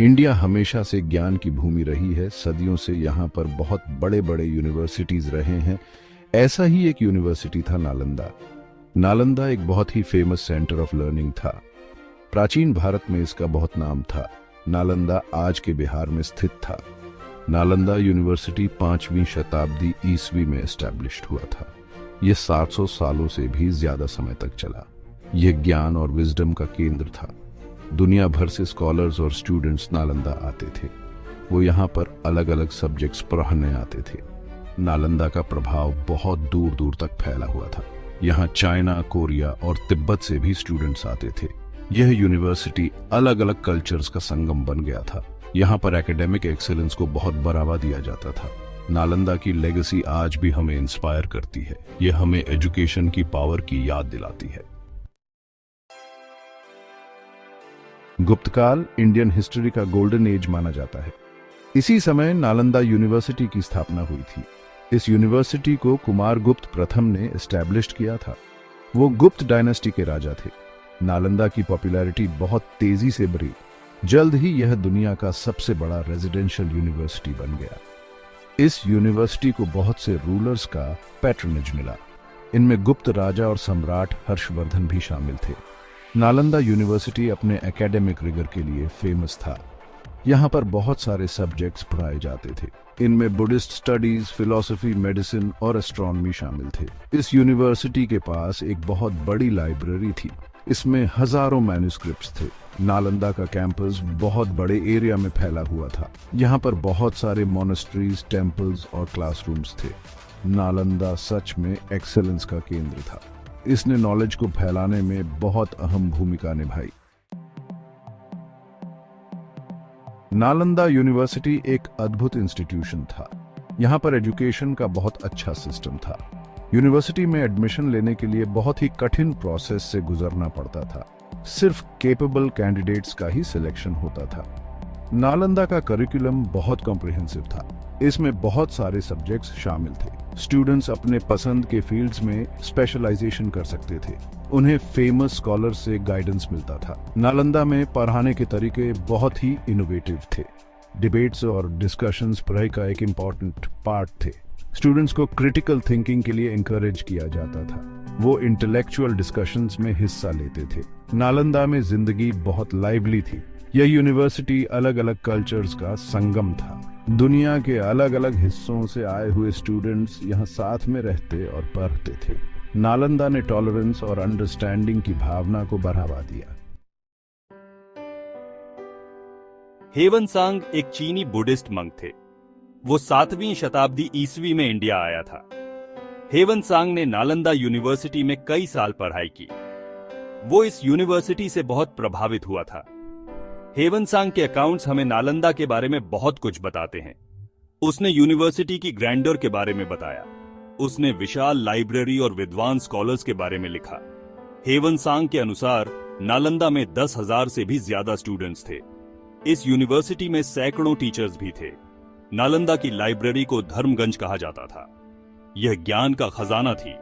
India हमेशा से ज्ञान की भूमि रही है। सदियों से यहाँ पर बहुत बड़े बड़े यूनिवर्सिटीज रहे हैं। ऐसा ही एक यूनिवर्सिटी था नालंदा। नालंदा एक बहुत ही फेमस सेंटर ऑफ लर्निंग था। प्राचीन भारत में इसका बहुत नाम था। नालंदा आज के बिहार में स्थित था। नालंदा यूनिवर्सिटी 5वीं शताब्दी ईस्वी में एस्टैब्लिश्ड हुआ था। यह 700 सालों से भी ज्यादा समय तक चला। यह ज्ञान और विजडम का केंद्र था। दुनिया भर से स्कॉलर्स और स्टूडेंट्स नालंदा आते थे। वो यहाँ पर अलग अलग सब्जेक्ट्स पढ़ने आते थे। नालंदा का प्रभाव बहुत दूर दूर तक फैला हुआ था। यहाँ चाइना, कोरिया और तिब्बत से भी स्टूडेंट्स आते थे। यह यूनिवर्सिटी अलग अलग कल्चर्स का संगम बन गया था। यहाँ पर एकेडमिक एक्सेलेंस को बहुत बढ़ावा दिया जाता था। नालंदा की लेगेसी आज भी हमें इंस्पायर करती है। यह हमें एजुकेशन की पावर की याद दिलाती है। गुप्तकाल इंडियन हिस्ट्री का गोल्डन एज माना जाता है। इसी समय नालंदा यूनिवर्सिटी की स्थापना हुई थी। इस यूनिवर्सिटी को कुमार गुप्त प्रथम ने एस्टैब्लिश्ड किया था। वो गुप्त डायनेस्टी के राजा थे। नालंदा की पॉपुलैरिटी बहुत तेजी से बढ़ी। जल्द ही यह दुनिया का सबसे बड़ा रेजिडेंशियल यूनिवर्सिटी बन गया। इस यूनिवर्सिटी को बहुत से रूलर्स का पैट्रनेज मिला। इनमें गुप्त राजा और सम्राट हर्षवर्धन भी शामिल थे। नालंदा यूनिवर्सिटी अपने एकेडमिक रिगर के लिए फेमस था। यहाँ पर बहुत सारे सब्जेक्ट्स पढ़ाए जाते थे। इनमें बुद्धिस्ट स्टडीज, फिलॉसफी, मेडिसिन और एस्ट्रोनॉमी शामिल थे। इस यूनिवर्सिटी के पास एक बहुत बड़ी लाइब्रेरी थी। इसमें हजारों मैन्युस्क्रिप्ट्स थे। नालंदा का कैंपस बहुत बड़े एरिया में फैला हुआ था। यहाँ पर बहुत सारे मोनेस्ट्रीज, टेम्पल्स और क्लासरूम्स थे। नालंदा सच में एक्सेलेंस का केंद्र था। इसने नॉलेज को फैलाने में बहुत अहम भूमिका निभाई। नालंदा यूनिवर्सिटी एक अद्भुत इंस्टीट्यूशन था। यहाँ पर एजुकेशन का बहुत अच्छा सिस्टम था। यूनिवर्सिटी में एडमिशन लेने के लिए बहुत ही कठिन प्रोसेस से गुजरना पड़ता था। सिर्फ कैपेबल कैंडिडेट्स का ही सिलेक्शन होता था। नालंदा का करिकुलम बहुत कॉम्प्रिहेंसिव था। इसमें बहुत सारे सब्जेक्ट्स शामिल थे। स्टूडेंट्स अपने पसंद के फील्ड्स में स्पेशलाइजेशन कर सकते थे। उन्हें फेमस स्कॉलर से गाइडेंस मिलता था। नालंदा में पढ़ाने के तरीके बहुत ही इनोवेटिव थे। डिबेट्स और डिस्कशंस पढ़ाई का एक इम्पॉर्टेंट पार्ट थे। स्टूडेंट्स को क्रिटिकल थिंकिंग के लिए इंकरेज किया जाता था। वो इंटेलेक्चुअल डिस्कशंस में हिस्सा लेते थे। नालंदा में जिंदगी बहुत लाइवली थी। यह यूनिवर्सिटी अलग अलग कल्चर्स का संगम था। दुनिया के अलग अलग हिस्सों से आए हुए स्टूडेंट्स यहाँ साथ में रहते और पढ़ते थे। नालंदा ने टॉलरेंस और अंडरस्टैंडिंग की भावना को बढ़ावा दिया। हेवनसांग एक चीनी बुद्धिस्ट मंक थे। वो 7वीं शताब्दी ईस्वी में इंडिया आया था। हेवनसांग ने नालंदा यूनिवर्सिटी में कई साल पढ़ाई की। वो इस यूनिवर्सिटी से बहुत प्रभावित हुआ था। हेवनसांग के अकाउंट्स हमें नालंदा के बारे में बहुत कुछ बताते हैं। उसने यूनिवर्सिटी की ग्रैंडर के बारे में बताया। उसने विशाल लाइब्रेरी और विद्वान स्कॉलर्स के बारे में लिखा। हेवनसांग के अनुसार नालंदा में 10,000 से भी ज्यादा स्टूडेंट्स थे। इस यूनिवर्सिटी में सैकड़ों टीचर्स भी थे। नालंदा की लाइब्रेरी को धर्मगंज कहा जाता था। यह ज्ञान का खजाना थी।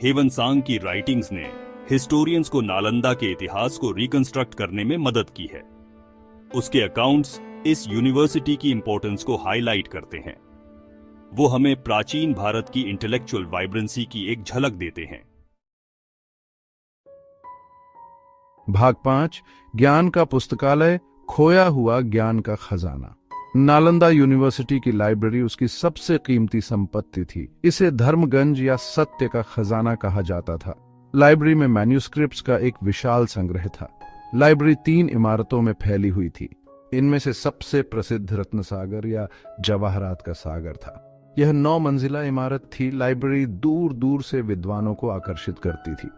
हेवनसांग की राइटिंग्स ने हिस्टोरियंस को नालंदा के इतिहास को रिकंस्ट्रक्ट करने में मदद की है। उसके अकाउंट्स इस यूनिवर्सिटी की इंपॉर्टेंस को हाईलाइट करते हैं। वो हमें प्राचीन भारत की इंटेलेक्चुअल वाइब्रेंसी की एक झलक देते हैं। भाग 5, ज्ञान का पुस्तकालय, खोया हुआ ज्ञान का खजाना। नालंदा यूनिवर्सिटी की लाइब्रेरी उसकी सबसे कीमती संपत्ति थी। इसे धर्मगंज या सत्य का खजाना कहा जाता था। लाइब्रेरी में मैन्युस्क्रिप्ट्स का एक विशाल संग्रह था। लाइब्रेरी 3 इमारतों में फैली हुई थी। इनमें से सबसे प्रसिद्ध रत्न सागर या जवाहरात का सागर था। यह 9 मंजिला इमारत थी। लाइब्रेरी दूर दूर से विद्वानों को आकर्षित करती थी।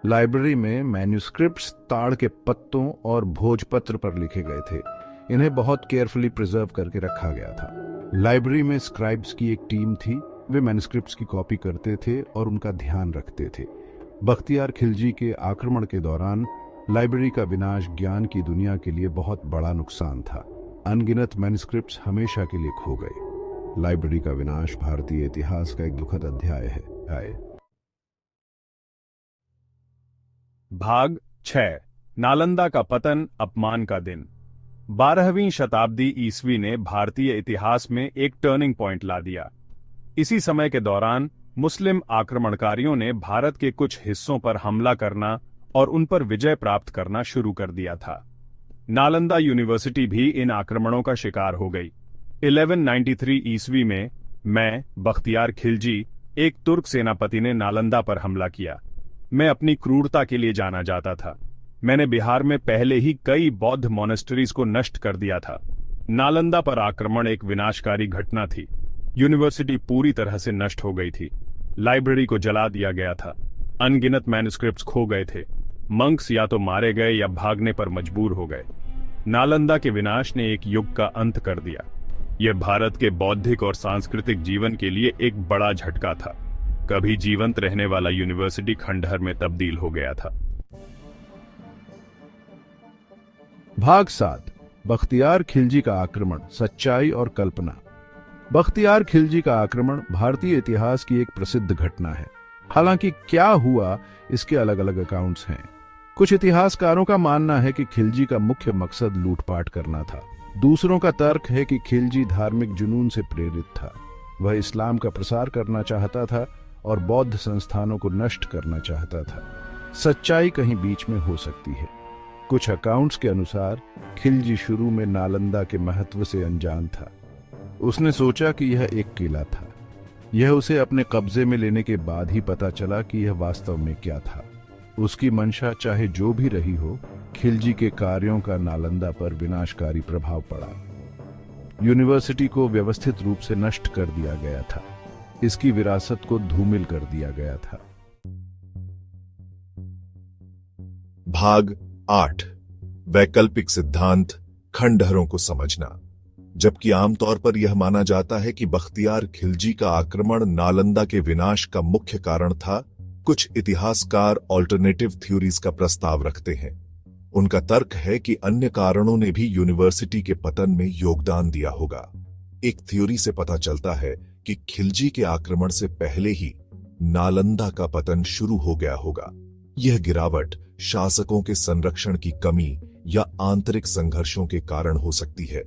लाइब्रेरी में मैन्युस्क्रिप्ट्स ताड़ के पत्तों और भोजपत्र पर लिखे गए थे। इन्हें बहुत केयरफुली प्रिजर्व करके रखा गया था। लाइब्रेरी में स्क्राइब्स की एक टीम थी। वे मैन्युस्क्रिप्ट्स की कॉपी करते थे और उनका ध्यान रखते थे। बख्तियार खिलजी के आक्रमण के दौरान लाइब्रेरी का विनाश ज्ञान की दुनिया के लिए बहुत बड़ा नुकसान था। अनगिनत मैन्युस्क्रिप्ट्स हमेशा के लिए खो गए। लाइब्रेरी का विनाश भारतीय इतिहास का एक दुखद अध्याय है। भाग 6, नालंदा का पतन, अपमान का दिन। 12वीं शताब्दी ईस्वी ने भारतीय इतिहास में एक टर्निंग पॉइंट ला दिया। इसी समय के दौरान मुस्लिम आक्रमणकारियों ने भारत के कुछ हिस्सों पर हमला करना और उन पर विजय प्राप्त करना शुरू कर दिया था। नालंदा यूनिवर्सिटी भी इन आक्रमणों का शिकार हो गई। 1193 ईस्वी में मैं बख्तियार खिलजी, एक तुर्क सेनापति ने नालंदा पर हमला किया। मैं अपनी क्रूरता के लिए जाना जाता था। मैंने बिहार में पहले ही कई बौद्ध मॉनेस्ट्रीज को नष्ट कर दिया था। नालंदा पर आक्रमण एक विनाशकारी घटना थी। यूनिवर्सिटी पूरी तरह से नष्ट हो गई थी। लाइब्रेरी को जला दिया गया था। अनगिनत मैन्युस्क्रिप्ट्स खो गए थे। मंक्स या तो मारे गए या भागने पर मजबूर हो गए। नालंदा के विनाश ने एक युग का अंत कर दिया। यह भारत के बौद्धिक और सांस्कृतिक जीवन के लिए एक बड़ा झटका था। कभी जीवंत रहने वाला यूनिवर्सिटी खंडहर में तब्दील हो गया था। भाग 7 बख्तियार खिलजी का आक्रमण, सच्चाई और कल्पना। बख्तियार खिलजी का आक्रमण भारतीय इतिहास की एक प्रसिद्ध घटना है। हालांकि क्या हुआ, इसके अलग अलग अकाउंट्स हैं। कुछ इतिहासकारों का मानना है कि खिलजी का मुख्य मकसद लूटपाट करना था। दूसरों का तर्क है कि खिलजी धार्मिक जुनून से प्रेरित था। वह इस्लाम का प्रसार करना चाहता था और बौद्ध संस्थानों को नष्ट करना चाहता था। सच्चाई कहीं बीच में हो सकती है। कुछ अकाउंट्स के अनुसार खिलजी शुरू में नालंदा के महत्व से अनजान था। उसने सोचा कि यह एक किला था। यह उसे अपने कब्जे में लेने के बाद ही पता चला कि यह वास्तव में क्या था। उसकी मंशा चाहे जो भी रही हो, खिलजी के कार्यों का नालंदा पर विनाशकारी प्रभाव पड़ा। यूनिवर्सिटी को व्यवस्थित रूप से नष्ट कर दिया गया था। इसकी विरासत को धूमिल कर दिया गया था। भाग 8 वैकल्पिक सिद्धांत, खंडहरों को समझना। जबकि आमतौर पर यह माना जाता है कि बख्तियार खिलजी का आक्रमण नालंदा के विनाश का मुख्य कारण था, कुछ इतिहासकार ऑल्टरनेटिव थ्योरीज का प्रस्ताव रखते हैं। उनका तर्क है कि अन्य कारणों ने भी यूनिवर्सिटी के पतन में योगदान दिया होगा। एक थ्योरी से पता चलता है कि खिलजी के आक्रमण से पहले ही नालंदा का पतन शुरू हो गया होगा। यह गिरावट शासकों के संरक्षण की कमी या आंतरिक संघर्षों के कारण हो सकती है।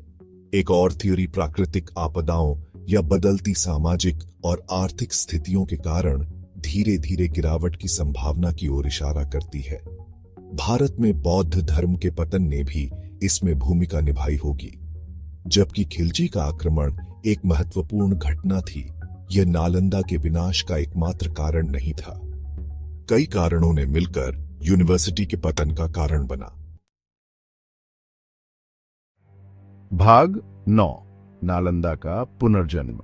एक और थ्योरी प्राकृतिक आपदाओं या बदलती सामाजिक और आर्थिक स्थितियों के कारण धीरे धीरे गिरावट की संभावना की ओर इशारा करती है। भारत में बौद्ध धर्म के पतन ने भी इसमें भूमिका निभाई होगी। जबकि खिलजी का आक्रमण एक महत्वपूर्ण घटना थी, यह नालंदा के विनाश का एकमात्र कारण नहीं था। कई कारणों ने मिलकर यूनिवर्सिटी के पतन का कारण बना। भाग 9 नालंदा का पुनर्जन्म,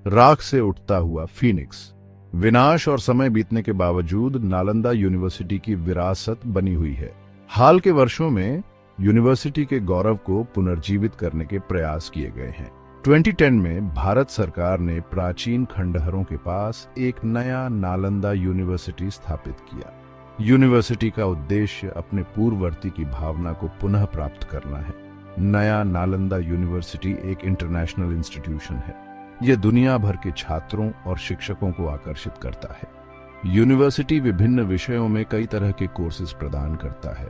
राख से उठता हुआ फीनिक्स। विनाश और समय बीतने के बावजूद नालंदा यूनिवर्सिटी की विरासत बनी हुई है। हाल के वर्षों में यूनिवर्सिटी के गौरव को पुनर्जीवित करने के प्रयास किए गए हैं। 2010 में भारत सरकार ने प्राचीन खंडहरों के पास एक नया नालंदा यूनिवर्सिटी स्थापित किया। यूनिवर्सिटी का उद्देश्य अपने पूर्ववर्ती की भावना को पुनः प्राप्त करना है। नया नालंदा यूनिवर्सिटी एक इंटरनेशनल इंस्टीट्यूशन है। यह दुनिया भर के छात्रों और शिक्षकों को आकर्षित करता है। यूनिवर्सिटी विभिन्न विषयों में कई तरह के कोर्सेज प्रदान करता है।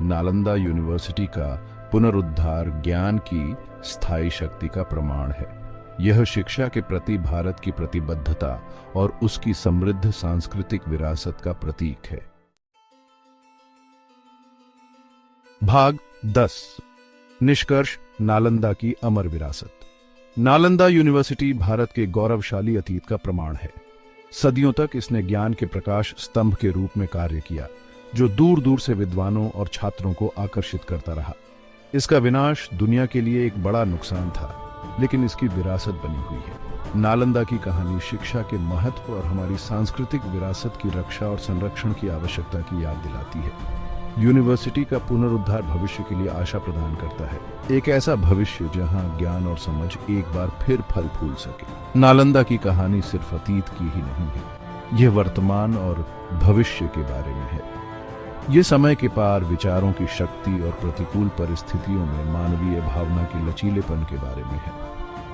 नालंदा यूनिवर्सिटी का पुनरुद्धार ज्ञान की स्थायी शक्ति का प्रमाण है। यह शिक्षा के प्रति भारत की प्रतिबद्धता और उसकी समृद्ध सांस्कृतिक विरासत का प्रतीक है। भाग 10 निष्कर्ष, नालंदा की अमर विरासत। नालंदा यूनिवर्सिटी भारत के गौरवशाली अतीत का प्रमाण है। सदियों तक इसने ज्ञान के प्रकाश स्तंभ के रूप में कार्य किया, जो दूर दूर से विद्वानों और छात्रों को आकर्षित करता रहा। इसका विनाश दुनिया के लिए एक बड़ा नुकसान था, लेकिन इसकी विरासत बनी हुई है। नालंदा की कहानी शिक्षा के महत्व और हमारी सांस्कृतिक विरासत की रक्षा और संरक्षण की आवश्यकता की याद दिलाती है। यूनिवर्सिटी का पुनरुद्धार भविष्य के लिए आशा प्रदान करता है, एक ऐसा भविष्य जहां ज्ञान और समझ एक बार फिर फल फूल सके। नालंदा की कहानी सिर्फ अतीत की ही नहीं है, यह वर्तमान और भविष्य के बारे में है। यह समय के पार विचारों की शक्ति और प्रतिकूल परिस्थितियों में मानवीय भावना के लचीलेपन के बारे में है।